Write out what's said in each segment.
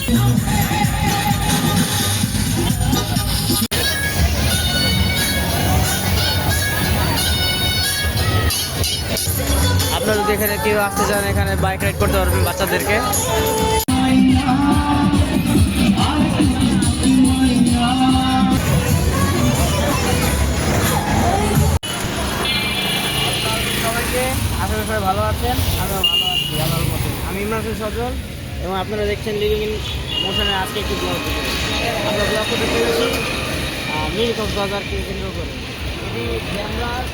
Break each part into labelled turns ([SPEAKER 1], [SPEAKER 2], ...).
[SPEAKER 1] আপনারা যদি এখানে কেউ আসতে চান, এখানে বাইক রাইড করতে পারবেন বাচ্চাদেরকে। সবাইকে আশা করি সবাই ভালো আছেন, আমিও ভালো আছি আল্লাহর মতো। আমি ইমরান হোসেন সজল এবং আপনারা দেখছেন লিভিং ইন মোশনে আজকে একটি ব্লগ ভিডিও। আমরা ব্লগ করতে পেরেছি মিনি কক্সবাজারকে কেন্দ্র করে। এটি ড্যামরার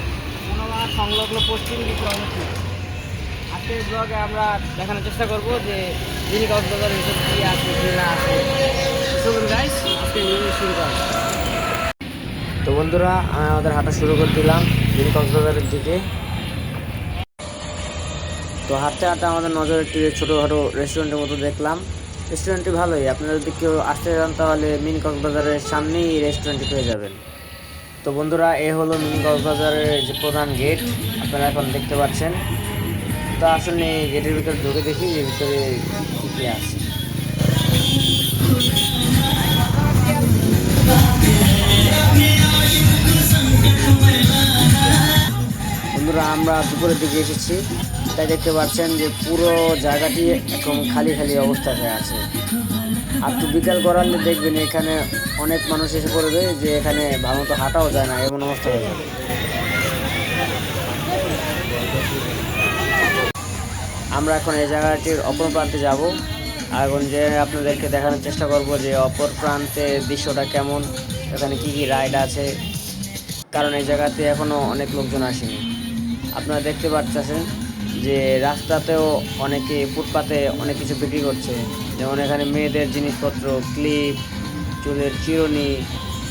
[SPEAKER 1] মনোবার সংলগ্ন পশ্চিম দিকে অবস্থিত। আজকের ব্লগে আমরা দেখানোর চেষ্টা করব যে মিনি কক্সবাজারের ভিতরে কী আছে কী না আছে। চলুন গাইস, আজকে ভিডিও শুরু করা। তো বন্ধুরা, আমাদের হাঁটা শুরু করে দিলাম মিনি কক্সবাজারের দিকে। তো হাঁটতে হাঁটতে আমাদের নজরে একটি ছোটোখাটো রেস্টুরেন্টের মতো দেখলাম। রেস্টুরেন্টটি ভালোই, আপনারা যদি কেউ আসতে চান তাহলে মিনি কক্সবাজারের সামনেই এই রেস্টুরেন্টটি পেয়ে যাবেন। তো বন্ধুরা, এ হলো মিনি কক্সবাজারের যে প্রধান গেট, আপনারা এখন দেখতে পাচ্ছেন। তো আসলে এই গেটের ভিতরে ঢুকে দেখি এর ভিতরে কী কী আছে। বন্ধুরা, আমরা দুপুরের দিকে এসেছি, তাই দেখতে পাচ্ছেন যে পুরো জায়গাটি একদম খালি খালি অবস্থায় আছে। আর একটু বিকাল করালে দেখবেন এখানে অনেক মানুষ এসে পড়বে, যে এখানে ভালো মতো হাঁটাও যায় না, এমন অবস্থা হয়ে যাবে। আমরা এখন এই জায়গাটির অপর প্রান্তে যাব, আর এখন যে আপনাদেরকে দেখানোর চেষ্টা করব যে অপর প্রান্তের দৃশ্যটা কেমন, এখানে কী কী রাইড আছে, কারণ এই জায়গাতে এখনও অনেক লোকজন আসেনি। আপনারা দেখতে পাচ্ছেন যে রাস্তাতেও অনেকে ফুটপাতে অনেক কিছু বিক্রি করছে, যেমন এখানে মেয়েদের জিনিসপত্র, ক্লিপ, চুলের চিরুনি,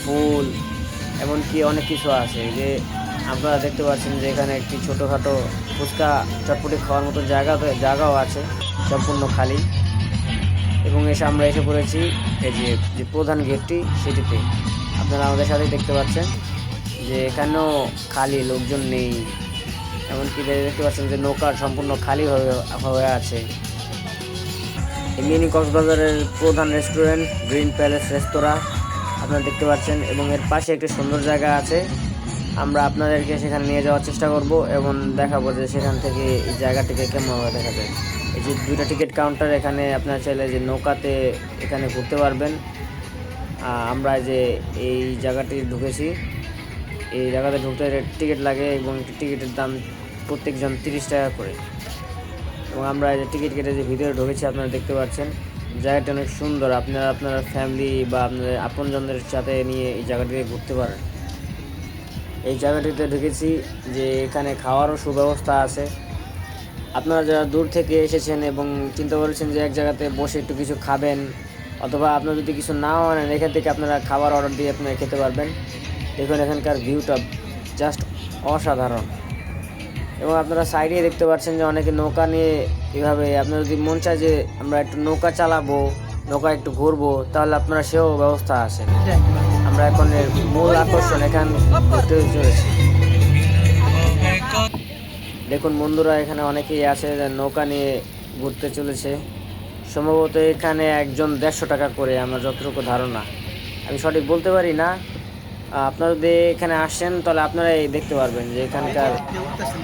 [SPEAKER 1] ফুল, এমনকি অনেক কিছু আছে। যে আপনারা দেখতে পাচ্ছেন যে এখানে একটি ছোটোখাটো ফুচকা চটপটি খাওয়ার মতো জায়গাও আছে, সম্পূর্ণ খালি। এবং আমরা এসে পড়েছি এই যে প্রধান গেটটি, সেটিতে। আপনারা আমাদের সাথে দেখতে পাচ্ছেন যে এখানেও খালি, লোকজন নেই। এমনকি দেখতে পাচ্ছেন যে নৌকার সম্পূর্ণ খালি হয়ে আছে। এই মিনি কক্সবাজারের প্রধান রেস্টুরেন্ট গ্রিন প্যালেস রেস্তোরাঁ আপনারা দেখতে পাচ্ছেন, এবং এর পাশে একটি সুন্দর জায়গা আছে। আমরা আপনাদেরকে সেখানে নিয়ে যাওয়ার চেষ্টা করব এবং দেখাবো যে সেখান থেকে এই জায়গাটিকে কেমনভাবে দেখা যায়। এই যে দুইটা টিকিট কাউন্টার, এখানে আপনারা চাইলে যে নৌকাতে এখানে ঘুরতে পারবেন। আমরা যে এই জায়গাটি ঢুকেছি, এই জায়গাতে ঢুকতে টিকিট লাগে এবং টিকিটের দাম প্রত্যেকজন 30 টাকা করে। এবং আমরা যে টিকিট কেটে যে ভিতরে ঢুকেছি, আপনারা দেখতে পাচ্ছেন জায়গাটা অনেক সুন্দর। আপনারা ফ্যামিলি বা আপনাদের আপনজনদের সাথে নিয়ে এই জায়গাটিতে ঘুরতে পারেন। এই জায়গাটিতে ঢুকেছি যে এখানে খাওয়ারও সুব্যবস্থা আছে। আপনারা যারা দূর থেকে এসেছেন এবং চিন্তা করেছেন যে এক জায়গাতে বসে একটু কিছু খাবেন, অথবা আপনারা যদি কিছু নাও আনেন, এখান থেকে আপনারা খাবার অর্ডার দিয়ে আপনারা খেতে পারবেন। দেখুন এখানকার ভিউটা জাস্ট অসাধারণ। এবং আপনারা সাইডে দেখতে পাচ্ছেন যে অনেকে নৌকা নিয়ে এভাবে, আপনার যদি মন চায় যে আমরা একটু নৌকা চালাবো, নৌকা একটু ঘুরবো, তাহলে আপনারা সেও ব্যবস্থা আছে। আমরা এখন এর মূল আকর্ষণ এখান ঘুরতে চলেছি। দেখুন বন্ধুরা, এখানে অনেকেই আছে নৌকা নিয়ে ঘুরতে চলেছে। সম্ভবত এখানে একজন 150 টাকা করে, আমার যতটুকু ধারণা, আমি সঠিক বলতে পারি না। আপনারা যদি এখানে আসেন তাহলে আপনারা দেখতে পারবেন যে এখানকার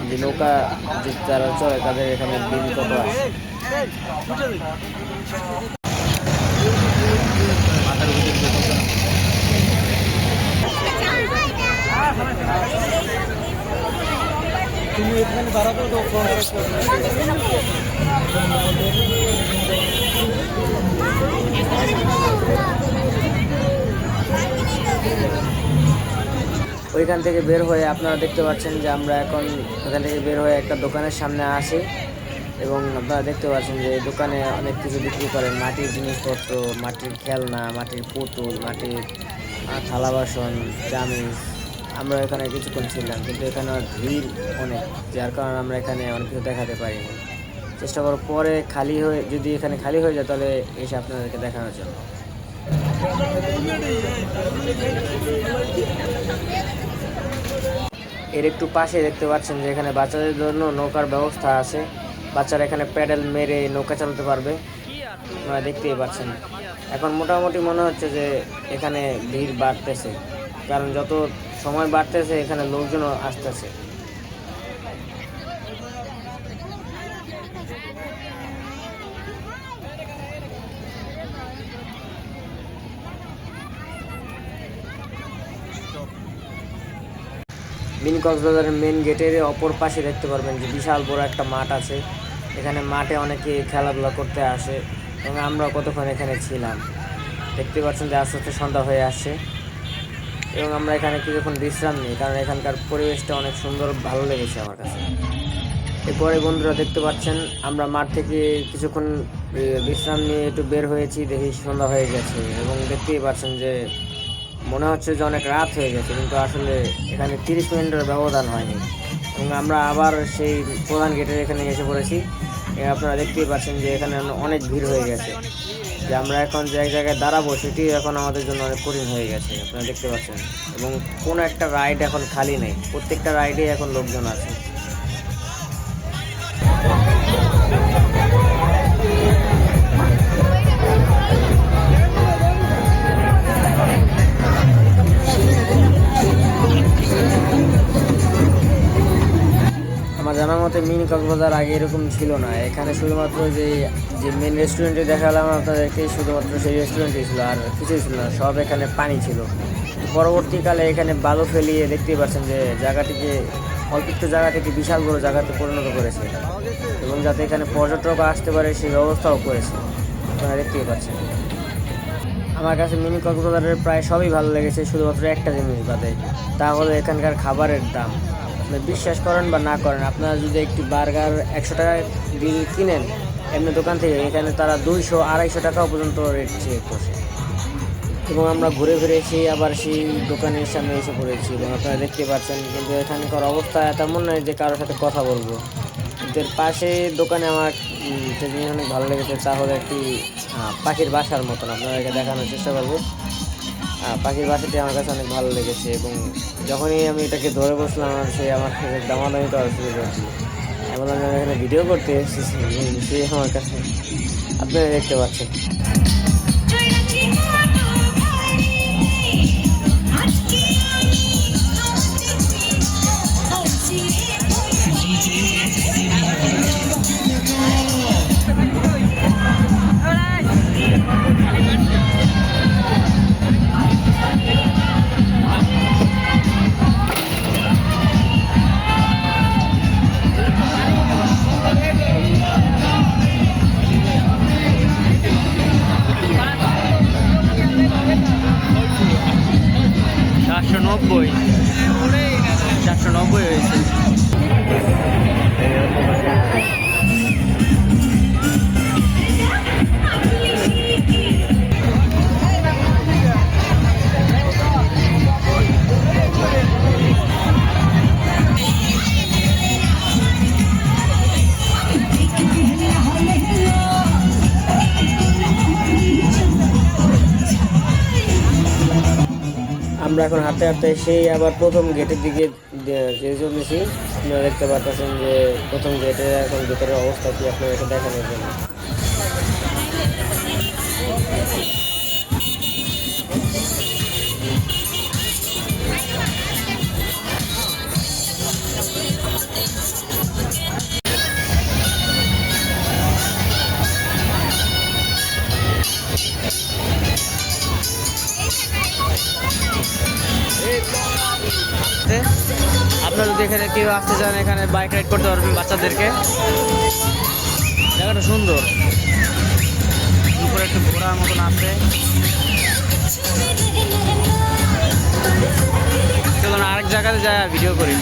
[SPEAKER 1] যে নৌকা যে যারা চলে তাদের এখানে দিন কত আসে। তুমি এখানে দাঁড়াতে ওইখান থেকে বের হয়ে আপনারা দেখতে পাচ্ছেন যে আমরা এখন ওখান থেকে বের হয়ে একটা দোকানের সামনে আসি, এবং আপনারা দেখতে পাচ্ছেন যে এই দোকানে অনেক কিছু বিক্রি করেন, মাটির জিনিসপত্র, মাটির খেলনা, মাটির পুতুল, মাটির থালা বাসন, চামিচ। আমরা এখানে কিছুক্ষণ ছিলাম, কিন্তু এখানে ভিড় অনেক, যার কারণে আমরা এখানে অনেক কিছু দেখাতে পারিনি। চেষ্টা করো পরে খালি হয়ে, যদি এখানে খালি হয়ে যায় তাহলে এসে আপনাদেরকে দেখানোর জন্য। এর একটু পাশে দেখতে পাচ্ছেন যে এখানে বাচ্চাদের জন্য নৌকার ব্যবস্থা আছে। বাচ্চারা এখানে প্যাডেল মেরে নৌকা চালাতে পারবে, আপনারা দেখতেই পাচ্ছেন। এখন মোটামুটি মনে হচ্ছে যে এখানে ভিড় বাড়তেছে, কারণ যত সময় বাড়তেছে এখানে লোকজনও আসতেছে। মিনি কক্সবাজারের মেন গেটের অপর পাশে দেখতে পারবেন যে বিশাল বড় একটা মাঠ আছে। এখানে মাঠে অনেকে খেলাধুলা করতে আসে এবং আমরা কতক্ষণ এখানে ছিলাম। দেখতে পাচ্ছেন যে আস্তে আস্তে সন্ধ্যা হয়ে আসছে এবং আমরা এখানে কিছুক্ষণ বিশ্রাম নিই, কারণ এখানকার পরিবেশটা অনেক সুন্দর, ভালো লেগেছে আমার কাছে। এরপরে বন্ধুরা দেখতে পাচ্ছেন আমরা মাঠ থেকে কিছুক্ষণ বিশ্রাম নিয়ে একটু বের হয়েছি, দেখি সন্ধ্যা হয়ে গেছে এবং দেখতেই পাচ্ছেন যে মনে হচ্ছে যে অনেক রাত হয়ে গেছে, কিন্তু আসলে এখানে 30 মিনিটের ব্যবধান হয়নি এবং আমরা আবার সেই প্রধান গেটের এখানে এসে পড়েছি। আপনারা দেখতেই পাচ্ছেন যে এখানে অনেক ভিড় হয়ে গেছে, যে আমরা এখন যে এক জায়গায় দাঁড়াবো সেটি এখন আমাদের জন্য অনেক কঠিন হয়ে গেছে, আপনারা দেখতে পাচ্ছেন। এবং কোনো একটা রাইড এখন খালি নেই, প্রত্যেকটা রাইডে এখন লোকজন আছে। আমার জানার মতে মিনি কক্সবাজার আগে এরকম ছিল না। এখানে শুধুমাত্র যে মেন রেস্টুরেন্টে দেখালাম আপনাদেরকে, শুধুমাত্র সেই রেস্টুরেন্টই ছিল, আর কিছুই ছিল না, সব এখানে পানি ছিল। পরবর্তীকালে এখানে বালু ফেলিয়ে দেখতেই পাচ্ছেন যে জায়গাটিকে, অল্প একটু জায়গাটিকে বিশাল বড় জায়গাতে পরিণত করেছে এবং যাতে এখানে পর্যটক আসতে পারে সেই ব্যবস্থাও করেছে, আপনারা দেখতেই পাচ্ছেন। আমার কাছে মিনি কক্সবাজারের প্রায় সবই ভালো লেগেছে, শুধুমাত্র একটা জিনিস বাদে, তা হলো এখানকার খাবারের দাম। আপনি বিশ্বাস করেন বা না করেন, আপনারা যদি একটি বার্গার 100 টাকায় দিয়ে কিনেন এমনি দোকান থেকে, এখানে তারা 200-250 টাকাও পর্যন্ত রেট চেয়ে বসে। এবং আমরা ঘুরে ফিরে আবার সেই দোকানের সামনে এসে পড়েছি এবং আপনারা দেখতে পাচ্ছেন। কিন্তু এখানকার অবস্থা তেমন নয় যে কারোর সাথে কথা বলবো। এর পাশে দোকানে আমার যে জিনিস অনেক ভালো লেগেছে তা হলো একটি পাখির বাসার মতন, আপনাদেরকে দেখানোর চেষ্টা করবো। পাখির বাসাটি আমার কাছে অনেক ভালো লেগেছে এবং যখনই আমি এটাকে ধরে বসলাম সে আমার কাছে দামাদামি করা শুরু করেছিল। এমন আমি এখানে ভিডিও করতে এসেছি, সে আমার কাছে, আপনারা দেখতে পাচ্ছেন। আমরা এখন হাঁটতে হাঁটতে সেই আবার প্রথম গেটের দিকে যেতে চলেছি। আপনারা দেখতে পাচ্ছেন যে প্রথম গেটের এখন ভেতরের অবস্থা কি, আপনাদেরকে দেখানোর জন্য। আপনারা যদি এখানে কেউ আসতে চান, এখানে বাইক রাইড করতে পারবেন বাচ্চাদেরকে। জায়গাটা সুন্দর, উপরে একটু ঘোরার মতন আছে। চলুন আরেক জায়গাতে যায় ভিডিও করি।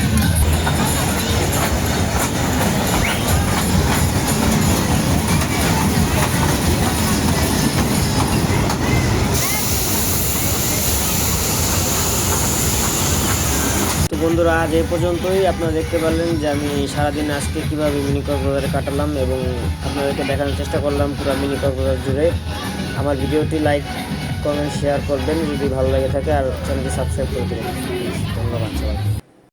[SPEAKER 1] তো বন্ধুরা, আজ এই পর্যন্তই। আপনারা দেখতে পারলেন যে আমি সারাদিন আজকে কীভাবে মিনি কক্সবাজারে কাটালাম এবং আপনাদেরকে দেখানোর চেষ্টা করলাম পুরো মিনি কক্সবাজার জুড়ে। আমার ভিডিওটি লাইক, কমেন্ট, শেয়ার করবেন যদি ভালো লাগে থাকে, আর চ্যানেলটি সাবস্ক্রাইব করে দেবেন। ধন্যবাদ সবাই।